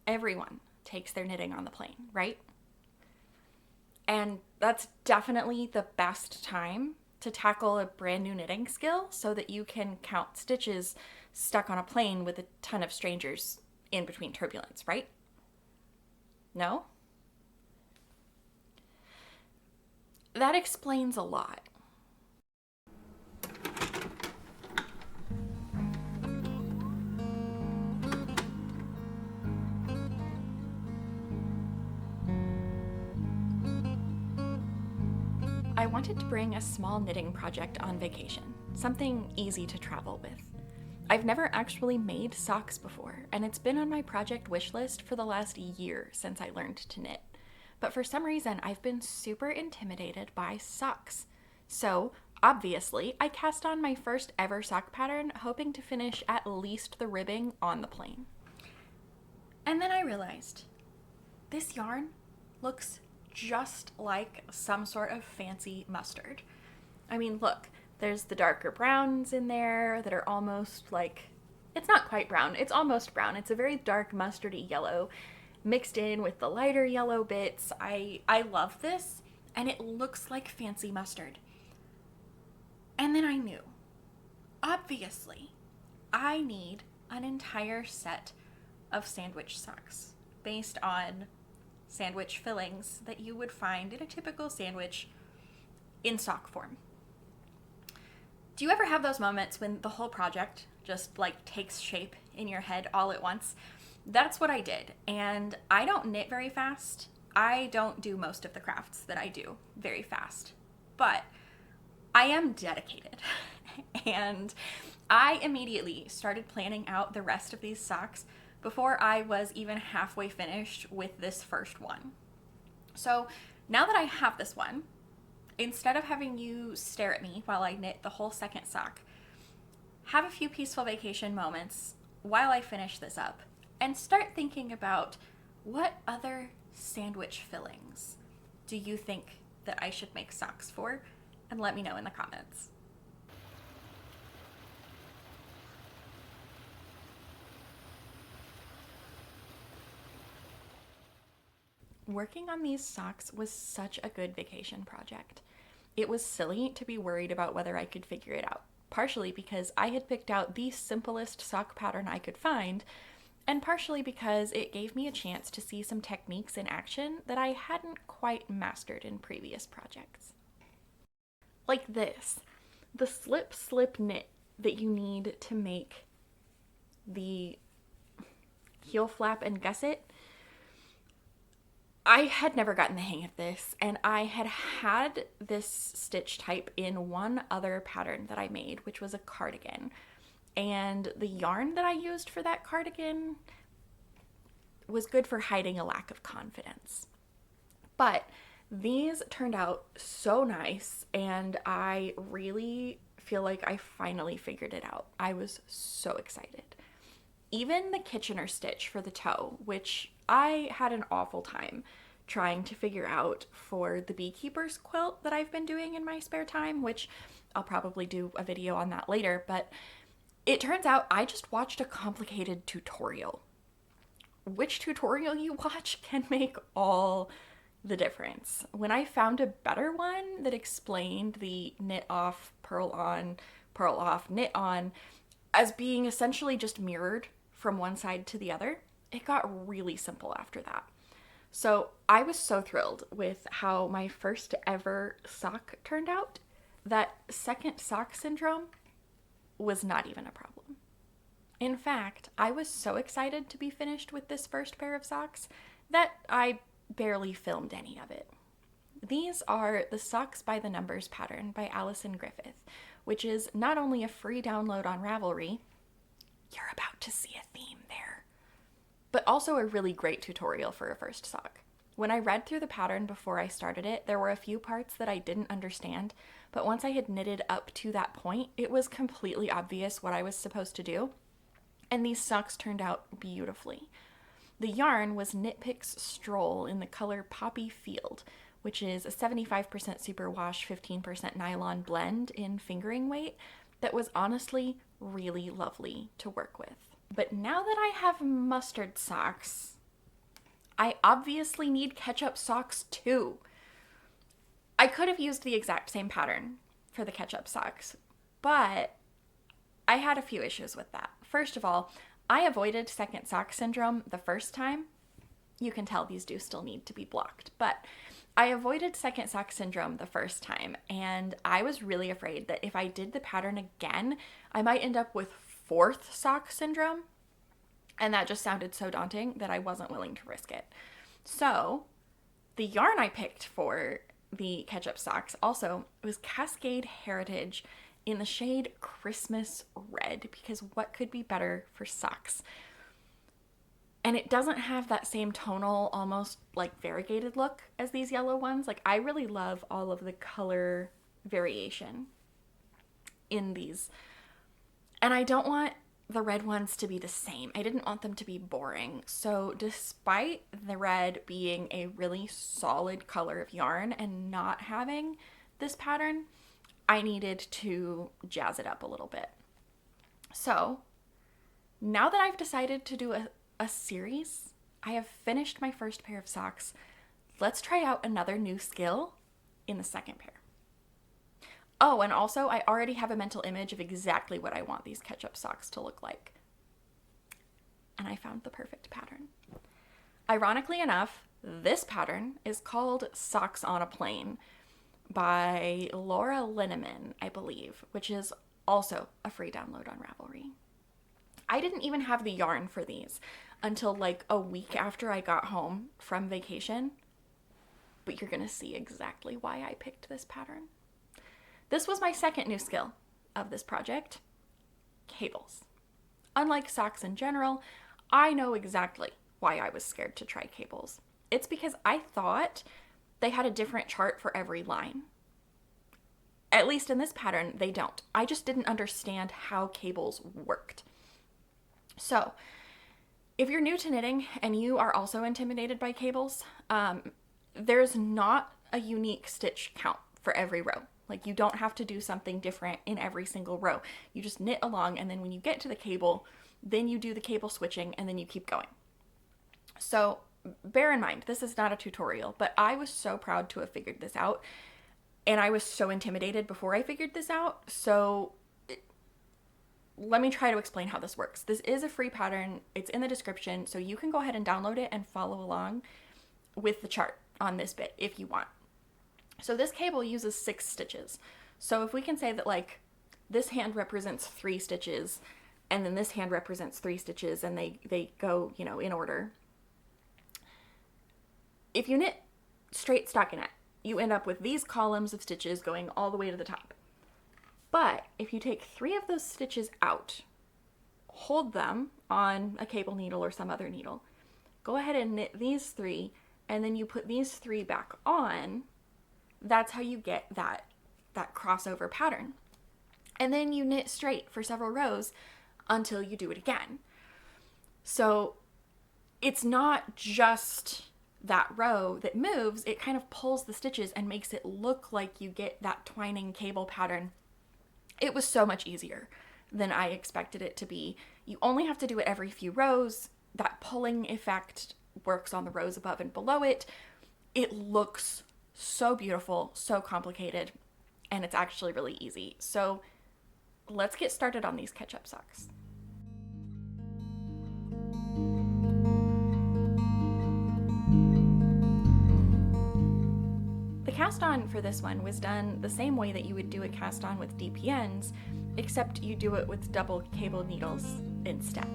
Everyone takes their knitting on the plane, right? And that's definitely the best time to tackle a brand new knitting skill so that you can count stitches stuck on a plane with a ton of strangers in between turbulence, right? No? That explains a lot. I wanted to bring a small knitting project on vacation, something easy to travel with. I've never actually made socks before, and it's been on my project wish list for the last year since I learned to knit. But for some reason, I've been super intimidated by socks. So, obviously, I cast on my first ever sock pattern, hoping to finish at least the ribbing on the plane. And then I realized this yarn looks just like some sort of fancy mustard. I mean, look, there's the darker browns in there that are almost like, it's not quite brown, it's almost brown. It's a very dark mustardy yellow mixed in with the lighter yellow bits. I love this, and it looks like fancy mustard. And then I knew, obviously, I need an entire set of sandwich socks based on sandwich fillings that you would find in a typical sandwich in sock form. Do you ever have those moments when the whole project just like takes shape in your head all at once? That's what I did. And I don't knit very fast. I don't do most of the crafts that I do very fast. But I am dedicated. And I immediately started planning out the rest of these socks before I was even halfway finished with this first one. So now that I have this one, instead of having you stare at me while I knit the whole second sock, have a few peaceful vacation moments while I finish this up and start thinking about what other sandwich fillings do you think that I should make socks for, and let me know in the comments. Working on these socks was such a good vacation project. It was silly to be worried about whether I could figure it out, partially because I had picked out the simplest sock pattern I could find, and partially because it gave me a chance to see some techniques in action that I hadn't quite mastered in previous projects. Like this, the slip slip knit that you need to make the heel flap and gusset. I had never gotten the hang of this, and I had this stitch type in one other pattern that I made, which was a cardigan. And the yarn that I used for that cardigan was good for hiding a lack of confidence. But these turned out so nice, and I really feel like I finally figured it out. I was so excited. Even the Kitchener stitch for the toe, which I had an awful time trying to figure out for the beekeeper's quilt that I've been doing in my spare time, which I'll probably do a video on that later, but it turns out I just watched a complicated tutorial. Which tutorial you watch can make all the difference. When I found a better one that explained the knit off, purl on, purl off, knit on as being essentially just mirrored from one side to the other, it got really simple after that. So I was so thrilled with how my first ever sock turned out that second sock syndrome was not even a problem. In fact, I was so excited to be finished with this first pair of socks that I barely filmed any of it. These are the Socks by the Numbers pattern by Alison Griffith, which is not only a free download on Ravelry, you're about to see a theme there, but also a really great tutorial for a first sock. When I read through the pattern before I started it, there were a few parts that I didn't understand, but once I had knitted up to that point, it was completely obvious what I was supposed to do, and these socks turned out beautifully. The yarn was Knit Picks Stroll in the color Poppy Field, which is a 75% superwash, 15% nylon blend in fingering weight that was honestly really lovely to work with. But now that I have mustard socks, I obviously need ketchup socks too. I could have used the exact same pattern for the ketchup socks, but I had a few issues with that. First of all, I avoided second sock syndrome the first time. You can tell these do still need to be blocked, but I avoided second sock syndrome the first time, and I was really afraid that if I did the pattern again, I might end up with fourth sock syndrome, and that just sounded so daunting that I wasn't willing to risk it. So the yarn I picked for the ketchup socks also was Cascade Heritage in the shade Christmas Red, because what could be better for socks? And it doesn't have that same tonal, almost like variegated look as these yellow ones. Like, I really love all of the color variation in these. And I don't want the red ones to be the same. I didn't want them to be boring. So despite the red being a really solid color of yarn and not having this pattern, I needed to jazz it up a little bit. So now that I've decided to do a series, I have finished my first pair of socks. Let's try out another new skill in the second pair. Oh, and also I already have a mental image of exactly what I want these ketchup socks to look like. And I found the perfect pattern. Ironically enough, this pattern is called Socks on a Plane by Laura Linneman, I believe, which is also a free download on Ravelry. I didn't even have the yarn for these until like a week after I got home from vacation, but you're gonna see exactly why I picked this pattern. This was my second new skill of this project, cables. Unlike socks in general, I know exactly why I was scared to try cables. It's because I thought they had a different chart for every line. At least in this pattern, they don't. I just didn't understand how cables worked. So, if you're new to knitting and you are also intimidated by cables, there's not a unique stitch count for every row. Like, you don't have to do something different in every single row. You just knit along, and then when you get to the cable, then you do the cable switching, and then you keep going. So bear in mind, this is not a tutorial, but I was so proud to have figured this out, and I was so intimidated before I figured this out. So let me try to explain how this works. This is a free pattern. It's in the description, so you can go ahead and download it and follow along with the chart on this bit if you want. So this cable uses 6 stitches. So if we can say that like this hand represents 3 stitches, and then this hand represents 3 stitches, and they go, you know, in order. If you knit straight stockinette, you end up with these columns of stitches going all the way to the top. But if you take 3 of those stitches out, hold them on a cable needle or some other needle, go ahead and knit these 3, and then you put these 3 back on, that's how you get that crossover pattern. And then you knit straight for several rows until you do it again. So it's not just that row that moves, it kind of pulls the stitches and makes it look like you get that twining cable pattern. It was so much easier than I expected it to be. You only have to do it every few rows. That pulling effect works on the rows above and below it. It looks so beautiful, so complicated, and it's actually really easy. So let's get started on these ketchup socks. The cast on for this one was done the same way that you would do a cast on with DPNs, except you do it with double cable needles instead.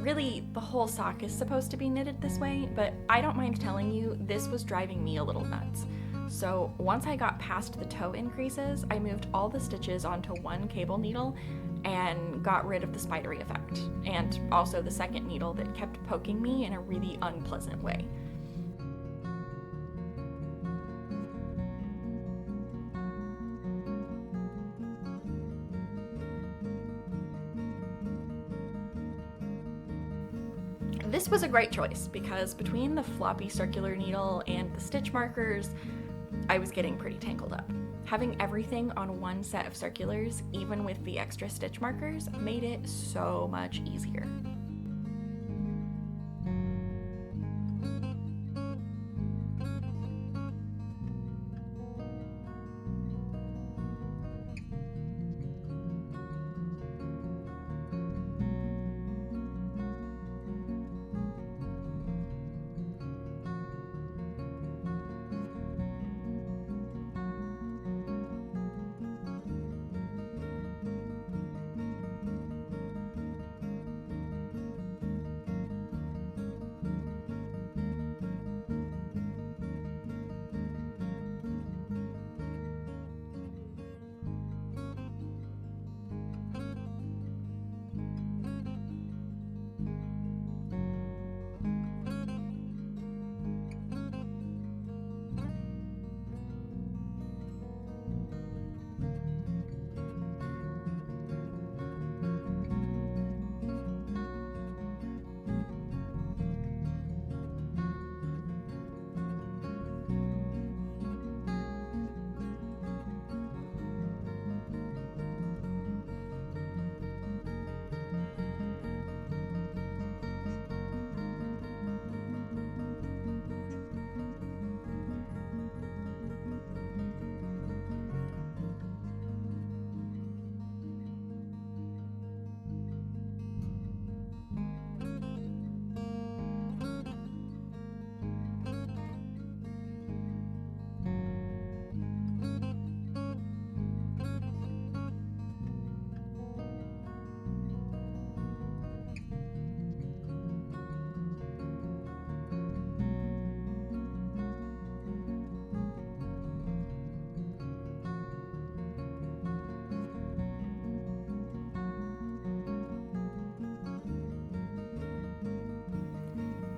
Really, the whole sock is supposed to be knitted this way, but I don't mind telling you, this was driving me a little nuts. So once I got past the toe increases, I moved all the stitches onto one cable needle and got rid of the spidery effect, and also the second needle that kept poking me in a really unpleasant way. This was a great choice because between the floppy circular needle and the stitch markers, I was getting pretty tangled up. Having everything on one set of circulars, even with the extra stitch markers, made it so much easier.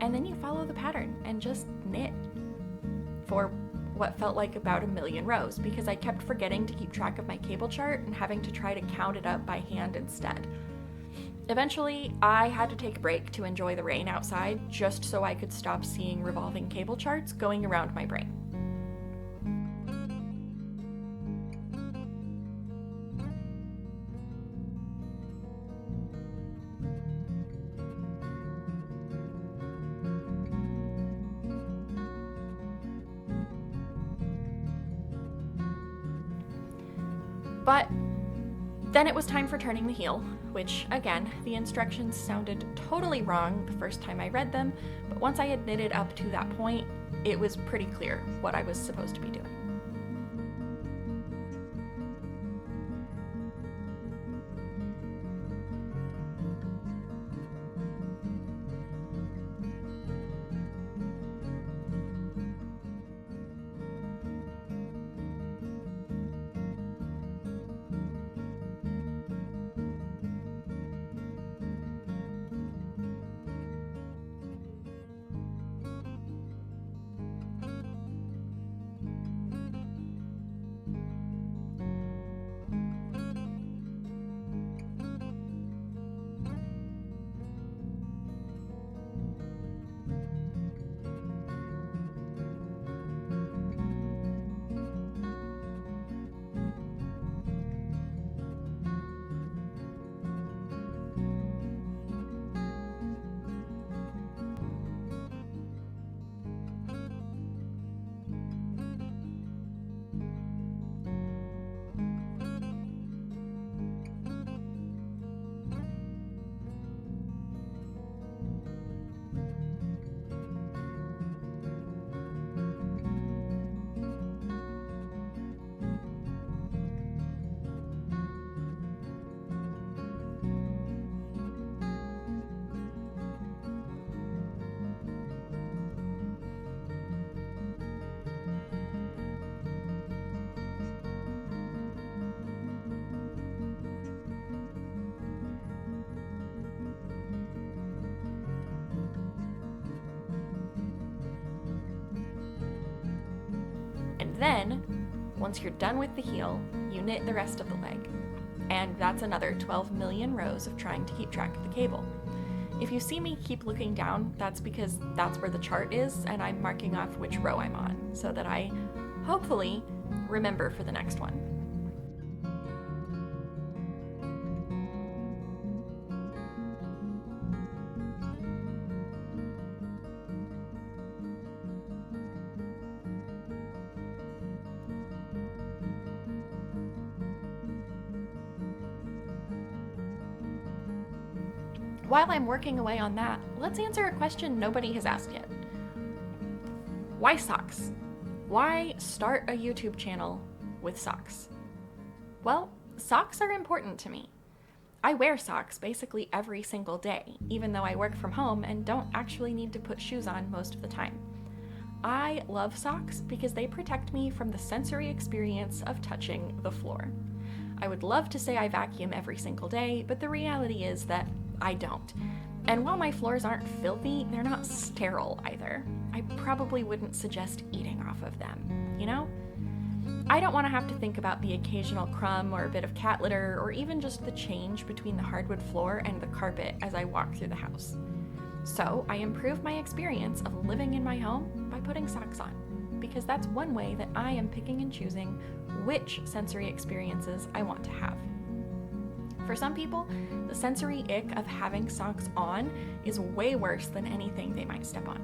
And then you follow the pattern and just knit for what felt like about 1,000,000 rows, because I kept forgetting to keep track of my cable chart and having to try to count it up by hand instead. Eventually, I had to take a break to enjoy the rain outside just so I could stop seeing revolving cable charts going around my brain. But then it was time for turning the heel, which, again, the instructions sounded totally wrong the first time I read them, but once I had knitted up to that point, it was pretty clear what I was supposed to be doing. And then, once you're done with the heel, you knit the rest of the leg. And that's another 12,000,000 rows of trying to keep track of the cable. If you see me keep looking down, that's because that's where the chart is, and I'm marking off which row I'm on, so that I, hopefully, remember for the next one. While I'm working away on that, let's answer a question nobody has asked yet. Why socks? Why start a YouTube channel with socks? Well, socks are important to me. I wear socks basically every single day, even though I work from home and don't actually need to put shoes on most of the time. I love socks because they protect me from the sensory experience of touching the floor. I would love to say I vacuum every single day, but the reality is that I don't. And while my floors aren't filthy, they're not sterile either. I probably wouldn't suggest eating off of them, you know? I don't want to have to think about the occasional crumb or a bit of cat litter, or even just the change between the hardwood floor and the carpet as I walk through the house. So I improve my experience of living in my home by putting socks on, because that's one way that I am picking and choosing which sensory experiences I want to have. For some people, the sensory ick of having socks on is way worse than anything they might step on.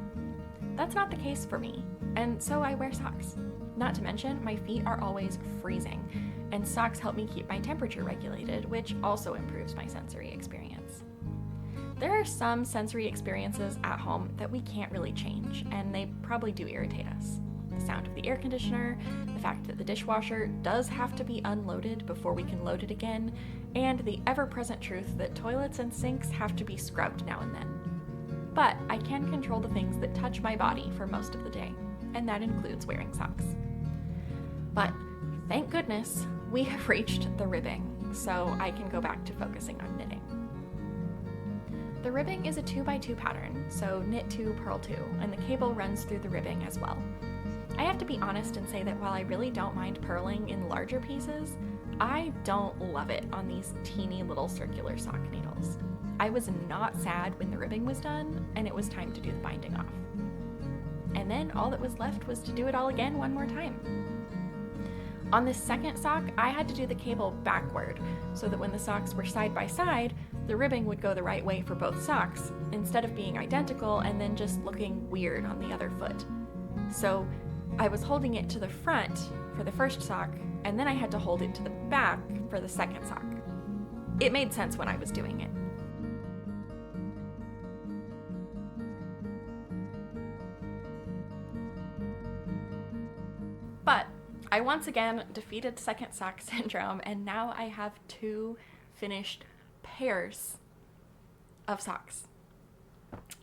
That's not the case for me, and so I wear socks. Not to mention, my feet are always freezing, and socks help me keep my temperature regulated, which also improves my sensory experience. There are some sensory experiences at home that we can't really change, and they probably do irritate us. The sound of the air conditioner, the fact that the dishwasher does have to be unloaded before we can load it again, and the ever-present truth that toilets and sinks have to be scrubbed now and then. But I can control the things that touch my body for most of the day, and that includes wearing socks. But thank goodness we have reached the ribbing, so I can go back to focusing on knitting. The The ribbing is a 2x2 pattern, so knit 2, purl 2, and the cable runs through the ribbing as well. I have to be honest and say that while I really don't mind purling in larger pieces, I don't love it on these teeny little circular sock needles. I was not sad when the ribbing was done and it was time to do the binding off. And then all that was left was to do it all again one more time. On this second sock, I had to do the cable backward so that when the socks were side by side, the ribbing would go the right way for both socks instead of being identical and then just looking weird on the other foot. So I was holding it to the front for the first sock, and then I had to hold it to the back for the second sock. It made sense when I was doing it. But I once again defeated second sock syndrome, and now I have 2 finished pairs of socks.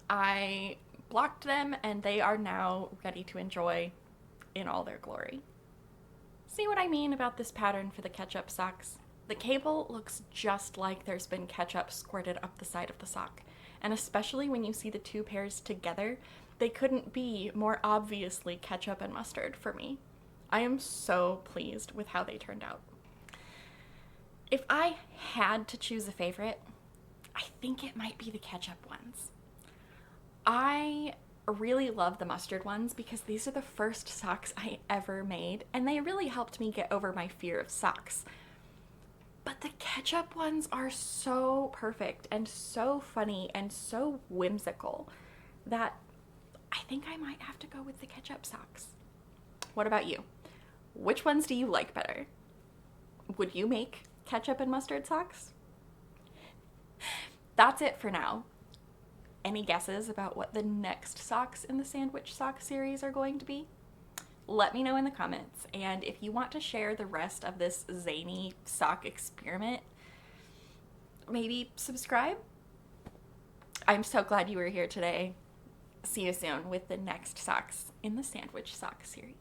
I blocked them and they are now ready to enjoy in all their glory. See what I mean about this pattern for the ketchup socks? The cable looks just like there's been ketchup squirted up the side of the sock, and especially when you see the 2 pairs together, they couldn't be more obviously ketchup and mustard for me. I am so pleased with how they turned out. If I had to choose a favorite, I think it might be the ketchup ones. I really love the mustard ones because these are the first socks I ever made, and they really helped me get over my fear of socks. But the ketchup ones are so perfect and so funny and so whimsical that I think I might have to go with the ketchup socks. What about you? Which ones do you like better? Would you make ketchup and mustard socks? That's it for now. Any guesses about what the next socks in the sandwich sock series are going to be? Let me know in the comments, and if you want to share the rest of this zany sock experiment, maybe subscribe. I'm so glad you were here today. See you soon with the next socks in the sandwich sock series.